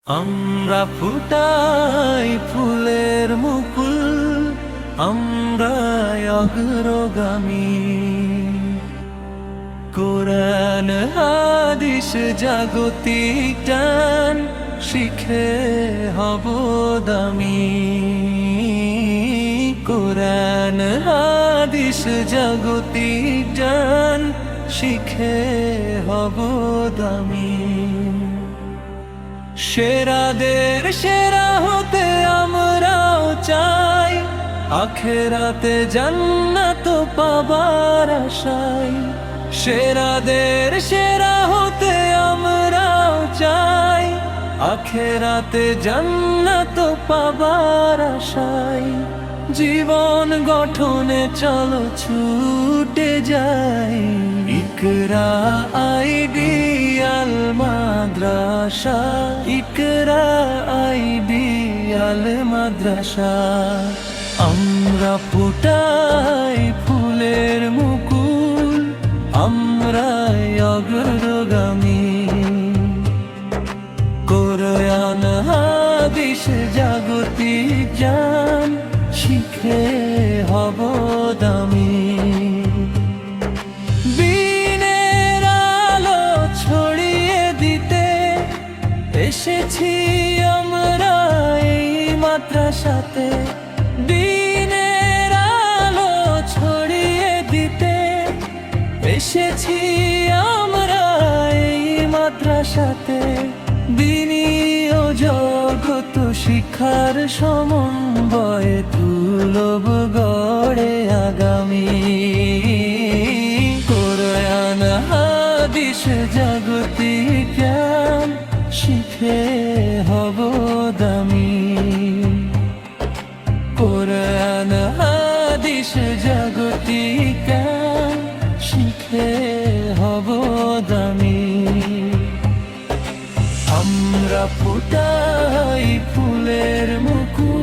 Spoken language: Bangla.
আমরা ফুটাই ফুলের মুকুল, আমরা অগ্রগামী। কোরআন হাদিস জাগতিক টান শিখে হব দামি। কোরআন হাদিস জাগতিক টান শিখে হব দামি। সেরাদের সেরা হতে আমরাও চাই, আখেরাতে জান্নাত পাবার আশায়। সেরাদের সেরা হতে আমরাও চাই, আখেরাতে জান্নাত পাবার আশায়। জীবন গঠনে চলো ছুটে যাই, ইকরা আইডিয়াল মাদ্রাসা, ইকরা আইডিয়াল মাদ্রাসা। আমরা ফুটাই ফুলের মুকুল, আমরা অগ্রগামী। কোরআন হাদিস জাগতিক জ্ঞান শিখে হব দামি। দিনের আলো ছড়িয়ে দিতে এসেছি আমরা এই মাদ্রাসাতে। দিনের আলো ছড়িয়ে দিতে এসেছি আমরা এই মাদ্রাসাতে। দিনী ও জগত শিক্ষার সমন্বয়ে তুলব গড়ে আগামী। কোরআন হাদিস জাগতিক জ্ঞান শিখে হব দামি। কোরআন হাদিস জাগতিক জ্ঞান শিখে হব দামি। আমরা ফুটাই ফুলের মুকুল,